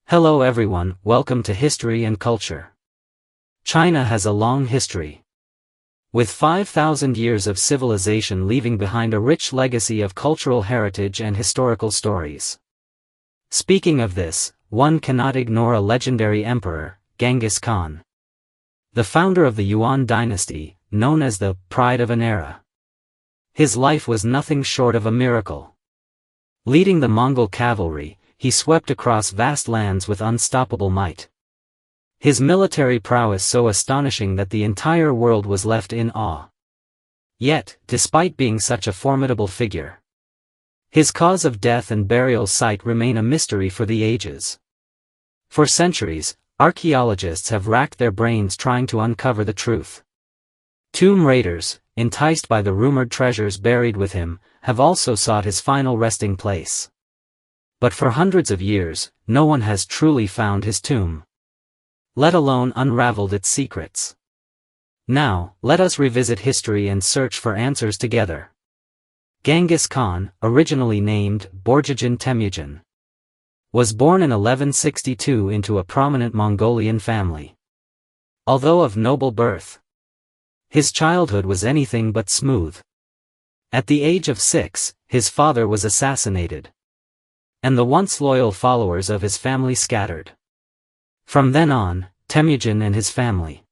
Hello everyone, welcome to History and Culture. China has a long history. With 5,000 years of civilization leaving behind a rich legacy of cultural heritage and historical stories. Speaking of this, one cannot ignore a legendary emperor, Genghis Khan. The founder of the Yuan dynasty, known as the Pride of an Era. His life was nothing short of a miracle. Leading the Mongol cavalry, he swept across vast lands with unstoppable might. His military prowess so astonishing that the entire world was left in awe. Yet, despite being such a formidable figure, his cause of death and burial site remain a mystery for the ages. For centuries, archaeologists have racked their brains trying to uncover the truth. Tomb raiders, enticed by the rumored treasures buried with him, have also sought his final resting place. But for hundreds of years, no one has truly found his tomb, let alone unraveled its secrets. Now, let us revisit history and search for answers together. Genghis Khan, originally named Borjigin Temujin, was born in 1162 into a prominent Mongolian family. Although of noble birth, his childhood was anything but smooth. At the age of 6, his father was assassinated, and the once loyal followers of his family scattered. From then on, Temujin and his family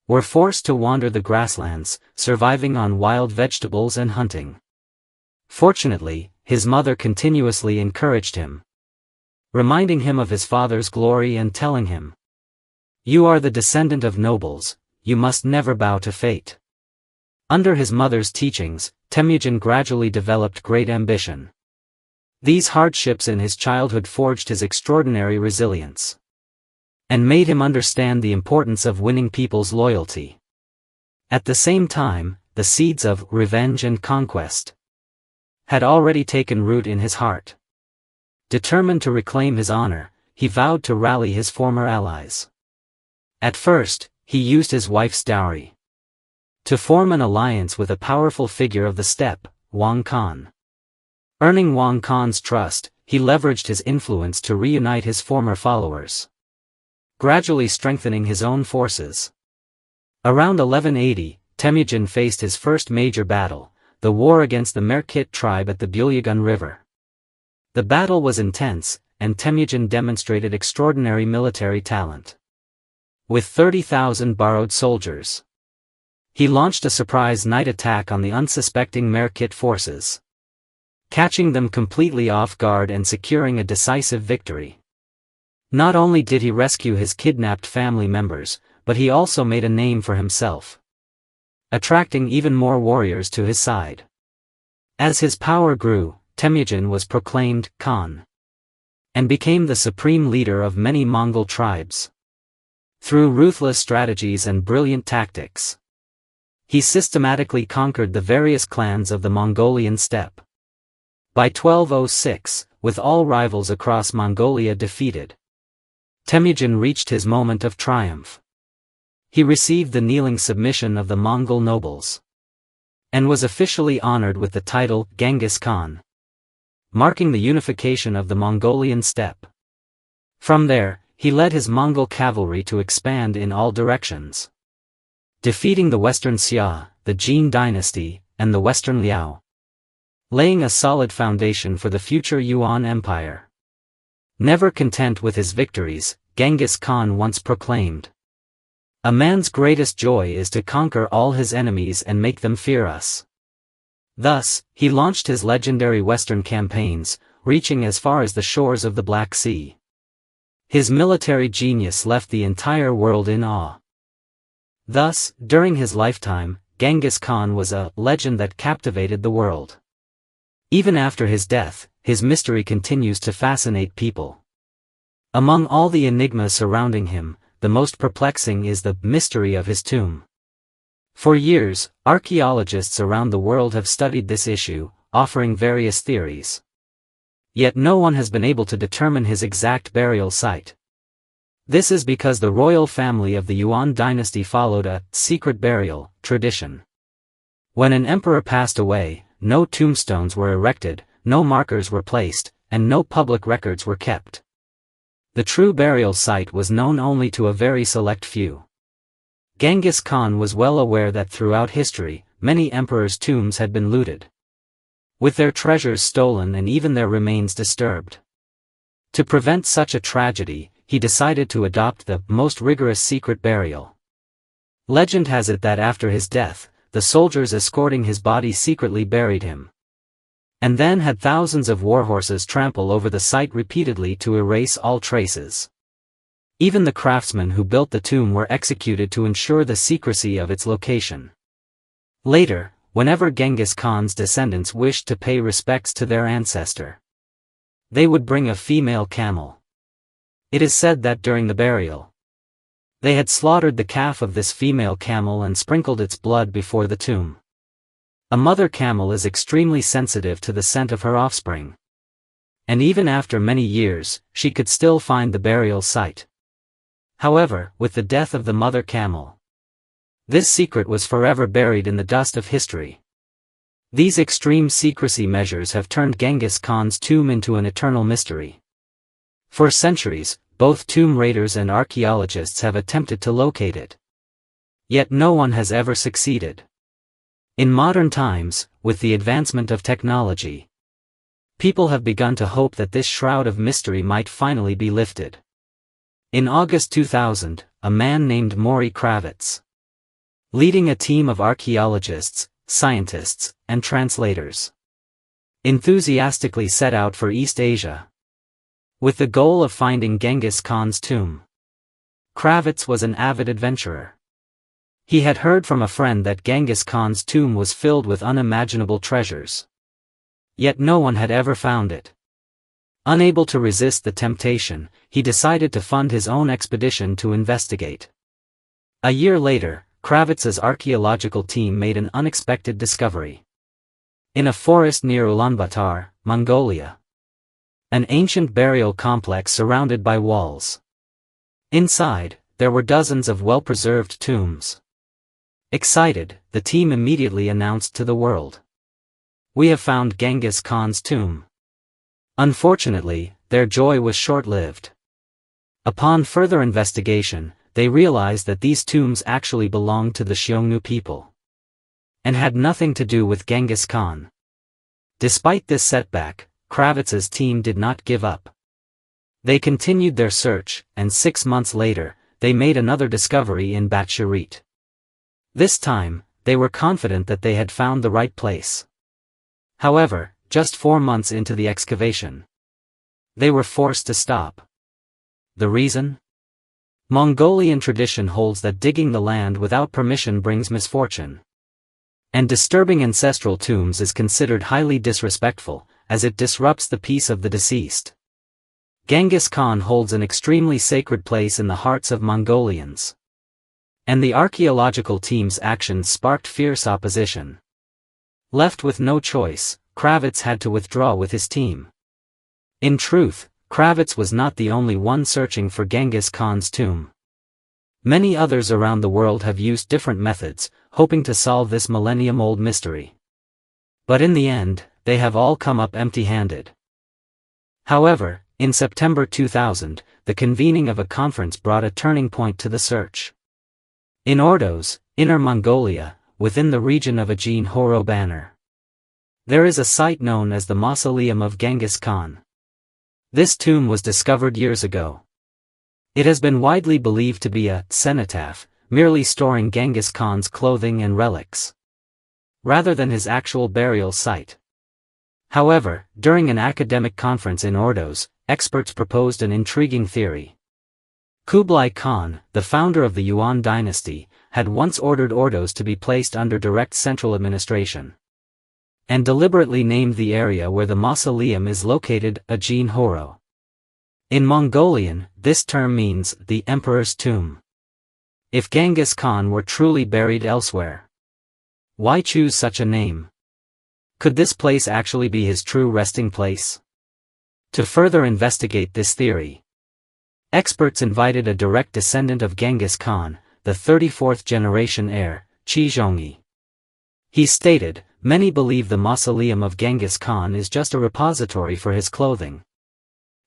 were forced to wander the grasslands, surviving on wild vegetables and hunting. Fortunately, his mother continuously encouraged him, reminding him of his father's glory and telling him, "You are the descendant of nobles, you must never bow to fate." Under his mother's teachings, Temujin gradually developed great ambition. These hardships in his childhood forged his extraordinary resilience, and made him understand the importance of winning people's loyalty. At the same time, the seeds of revenge and conquest had already taken root in his heart. Determined to reclaim his honor, he vowed to rally his former allies. At first, he used his wife's dowry to form an alliance with a powerful figure of the steppe, Wang Khan. Earning Wang Khan's trust, he leveraged his influence to reunite his former followers, gradually strengthening his own forces. Around 1180, Temujin faced his first major battle, the war against the Merkit tribe at the Bulyagun River. The battle was intense, and Temujin demonstrated extraordinary military talent. With 30,000 borrowed soldiers, he launched a surprise night attack on the unsuspecting Merkit forces, catching them completely off guard and securing a decisive victory. Not only did he rescue his kidnapped family members, but he also made a name for himself, attracting even more warriors to his side. As his power grew, Temujin was proclaimed Khan, and became the supreme leader of many Mongol tribes. Through ruthless strategies and brilliant tactics, he systematically conquered the various clans of the Mongolian steppe. By 1206, with all rivals across Mongolia defeated, Temujin reached his moment of triumph. He received the kneeling submission of the Mongol nobles, and was officially honored with the title Genghis Khan, marking the unification of the Mongolian steppe. From there, he led his Mongol cavalry to expand in all directions, defeating the Western Xia, the Jin dynasty, and the Western Liao, laying a solid foundation for the future Yuan Empire. Never content with his victories, Genghis Khan once proclaimed, "A man's greatest joy is to conquer all his enemies and make them fear us." Thus, he launched his legendary Western campaigns, reaching as far as the shores of the Black Sea. His military genius left the entire world in awe. Thus, during his lifetime, Genghis Khan was a legend that captivated the world. Even after his death, his mystery continues to fascinate people. Among all the enigmas surrounding him, the most perplexing is the mystery of his tomb. For years, archaeologists around the world have studied this issue, offering various theories. Yet no one has been able to determine his exact burial site. This is because the royal family of the Yuan dynasty followed a secret burial tradition. When an emperor passed away, no tombstones were erected, no markers were placed, and no public records were kept. The true burial site was known only to a very select few. Genghis Khan was well aware that throughout history, many emperors' tombs had been looted, with their treasures stolen and even their remains disturbed. To prevent such a tragedy, he decided to adopt the most rigorous secret burial. Legend has it that after his death, the soldiers escorting his body secretly buried him, and then had thousands of warhorses trample over the site repeatedly to erase all traces. Even the craftsmen who built the tomb were executed to ensure the secrecy of its location. Later, whenever Genghis Khan's descendants wished to pay respects to their ancestor, they would bring a female camel. It is said that during the burial, they had slaughtered the calf of this female camel and sprinkled its blood before the tomb. A mother camel is extremely sensitive to the scent of her offspring, and even after many years, she could still find the burial site. However, with the death of the mother camel, this secret was forever buried in the dust of history. These extreme secrecy measures have turned Genghis Khan's tomb into an eternal mystery. For centuries, both tomb raiders and archaeologists have attempted to locate it, yet no one has ever succeeded. In modern times, with the advancement of technology, people have begun to hope that this shroud of mystery might finally be lifted. In August 2000, a man named Maury Kravitz, leading a team of archaeologists, scientists, and translators, enthusiastically set out for East Asia, with the goal of finding Genghis Khan's tomb. Kravitz was an avid adventurer. He had heard from a friend that Genghis Khan's tomb was filled with unimaginable treasures, yet no one had ever found it. Unable to resist the temptation, he decided to fund his own expedition to investigate. A year later, Kravitz's archaeological team made an unexpected discovery. In a forest near Ulaanbaatar, Mongolia, an ancient burial complex surrounded by walls. Inside, there were dozens of well-preserved tombs. Excited, the team immediately announced to the world, "We have found Genghis Khan's tomb." Unfortunately, their joy was short-lived. Upon further investigation, they realized that these tombs actually belonged to the Xiongnu people, and had nothing to do with Genghis Khan. Despite this setback, Kravitz's team did not give up. They continued their search, and 6 months later, they made another discovery in Batcharit. This time, they were confident that they had found the right place. However, just 4 months into the excavation, they were forced to stop. The reason? Mongolian tradition holds that digging the land without permission brings misfortune, and disturbing ancestral tombs is considered highly disrespectful, as it disrupts the peace of the deceased. Genghis Khan holds an extremely sacred place in the hearts of Mongolians, and the archaeological team's actions sparked fierce opposition. Left with no choice, Kravitz had to withdraw with his team. In truth, Kravitz was not the only one searching for Genghis Khan's tomb. Many others around the world have used different methods, hoping to solve this millennium-old mystery. But in the end, they have all come up empty-handed. However, in September 2000, the convening of a conference brought a turning point to the search. In Ordos, Inner Mongolia, within the region of Ajin Horo Banner, there is a site known as the Mausoleum of Genghis Khan. This tomb was discovered years ago. It has been widely believed to be a cenotaph, merely storing Genghis Khan's clothing and relics, rather than his actual burial site. However, during an academic conference in Ordos, experts proposed an intriguing theory. Kublai Khan, the founder of the Yuan dynasty, had once ordered Ordos to be placed under direct central administration, and deliberately named the area where the mausoleum is located Ajin Horo. In Mongolian, this term means the emperor's tomb. If Genghis Khan were truly buried elsewhere, why choose such a name? Could this place actually be his true resting place? To further investigate this theory, experts invited a direct descendant of Genghis Khan, the 34th generation heir, Qi Zhongyi. He stated, "Many believe the mausoleum of Genghis Khan is just a repository for his clothing.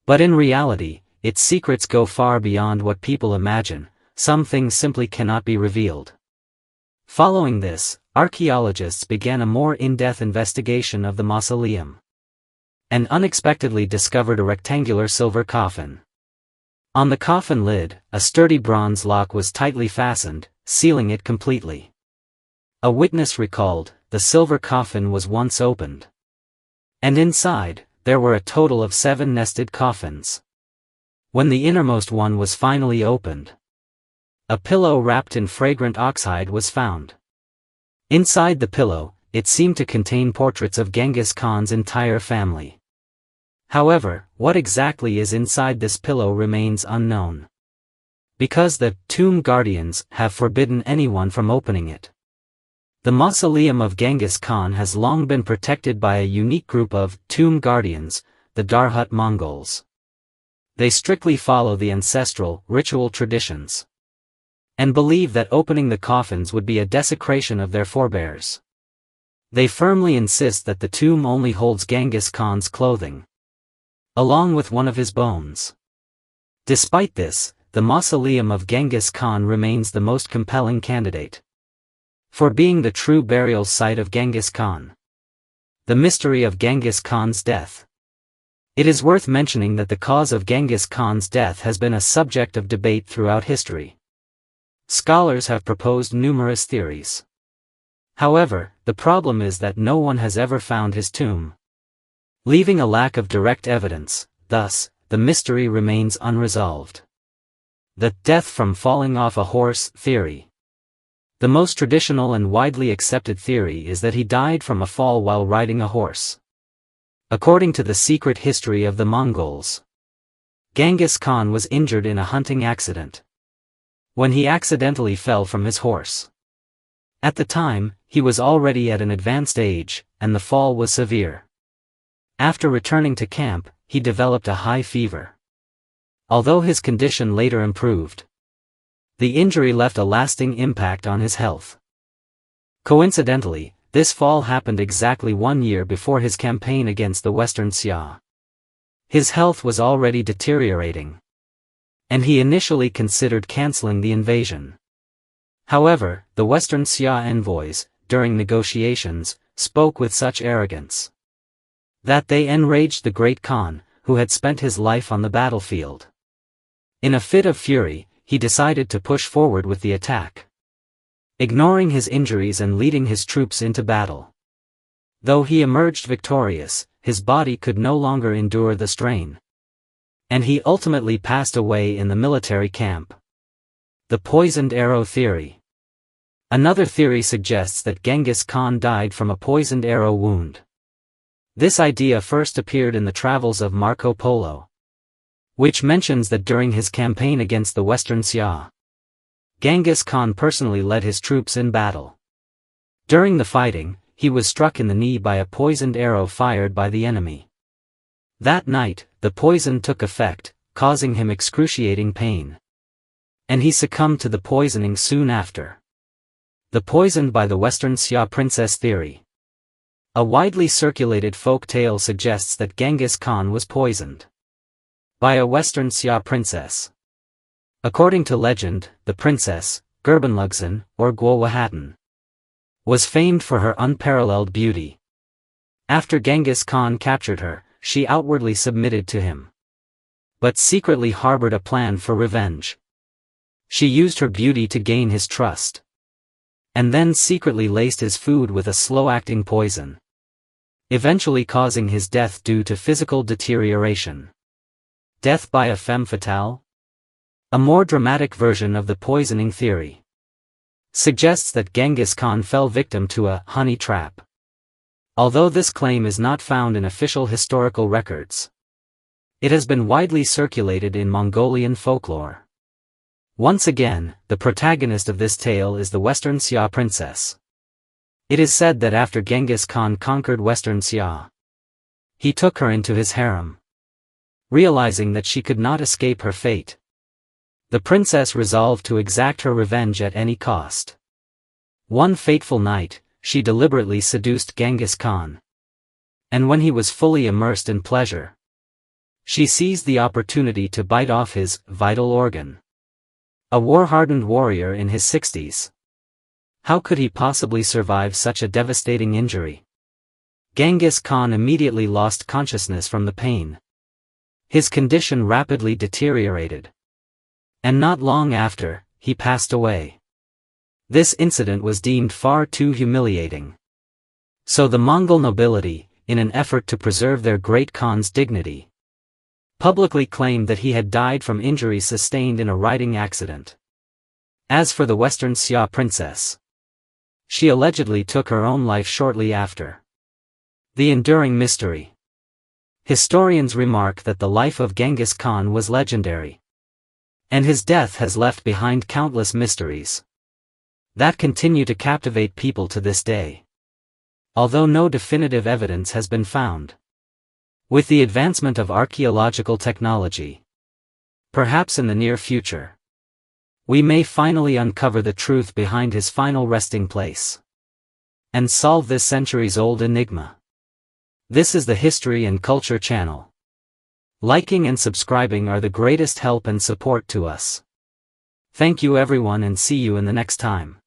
But in reality, its secrets go far beyond what people imagine. Some things simply cannot be revealed. Following this, archaeologists began a more in-depth investigation of the mausoleum, and unexpectedly discovered a rectangular silver coffin. On the coffin lid, a sturdy bronze lock was tightly fastened, sealing it completely. A witness recalled, the silver coffin was once opened, and inside, there were a total of 7 nested coffins. When the innermost one was finally opened, a pillow wrapped in fragrant oxhide was found. Inside the pillow, it seemed to contain portraits of Genghis Khan's entire family. However, what exactly is inside this pillow remains unknown, because the tomb guardians have forbidden anyone from opening it. The mausoleum of Genghis Khan has long been protected by a unique group of tomb guardians, the Darhut Mongols. They strictly follow the ancestral, ritual traditions, and believe that opening the coffins would be a desecration of their forebears. They firmly insist that the tomb only holds Genghis Khan's clothing, along with one of his bones. Despite this, the mausoleum of Genghis Khan remains the most compelling candidate for being the true burial site of Genghis Khan. The mystery of Genghis Khan's death. It is worth mentioning that the cause of Genghis Khan's death has been a subject of debate throughout history. Scholars have proposed numerous theories. However, the problem is that no one has ever found his tomb, leaving a lack of direct evidence. Thus, the mystery remains unresolved. The death from falling off a horse theory. The most traditional and widely accepted theory is that he died from a fall while riding a horse. According to the secret history of the Mongols, Genghis Khan was injured in a hunting accident when he accidentally fell from his horse. At the time, he was already at an advanced age, and the fall was severe. After returning to camp, he developed a high fever. Although his condition later improved, the injury left a lasting impact on his health. Coincidentally, this fall happened exactly 1 year before his campaign against the Western Xia. His health was already deteriorating, and he initially considered canceling the invasion. However, the Western Xia envoys, during negotiations, spoke with such arrogance that they enraged the great Khan, who had spent his life on the battlefield. In a fit of fury, he decided to push forward with the attack, ignoring his injuries and leading his troops into battle. Though he emerged victorious, his body could no longer endure the strain, and he ultimately passed away in the military camp. The poisoned arrow theory. Another theory suggests that Genghis Khan died from a poisoned arrow wound. This idea first appeared in the Travels of Marco Polo, which mentions that during his campaign against the Western Xia, Genghis Khan personally led his troops in battle. During the fighting, he was struck in the knee by a poisoned arrow fired by the enemy. That night, the poison took effect, causing him excruciating pain, and he succumbed to the poisoning soon after. The poisoned by the Western Xia princess theory. A widely circulated folk tale suggests that Genghis Khan was poisoned by a Western Xia princess. According to legend, the princess, Gerbenlugsen, or Guowahatan, was famed for her unparalleled beauty. After Genghis Khan captured her, she outwardly submitted to him, but secretly harbored a plan for revenge. She used her beauty to gain his trust, and then secretly laced his food with a slow-acting poison, eventually causing his death due to physical deterioration. Death by a femme fatale? A more dramatic version of the poisoning theory suggests that Genghis Khan fell victim to a honey trap. Although this claim is not found in official historical records, it has been widely circulated in Mongolian folklore. Once again, the protagonist of this tale is the Western Xia princess. It is said that after Genghis Khan conquered Western Xia, he took her into his harem. Realizing that she could not escape her fate, the princess resolved to exact her revenge at any cost. One fateful night, she deliberately seduced Genghis Khan, and when he was fully immersed in pleasure, She seized the opportunity to bite off his vital organ. A war-hardened warrior in his 60s. How could he possibly survive such a devastating injury? Genghis Khan immediately lost consciousness from the pain. His condition rapidly deteriorated. And not long after, he passed away. This incident was deemed far too humiliating. So the Mongol nobility, in an effort to preserve their great Khan's dignity, publicly claimed that he had died from injuries sustained in a riding accident. As for the Western Xia princess, she allegedly took her own life shortly after. The enduring mystery. Historians remark that the life of Genghis Khan was legendary, and his death has left behind countless mysteries that continue to captivate people to this day. Although no definitive evidence has been found. With the advancement of archaeological technology, perhaps in the near future, we may finally uncover the truth behind his final resting place and solve this centuries-old enigma. This is the History and Culture channel. Liking and subscribing are the greatest help and support to us. Thank you everyone, and see you in the next time.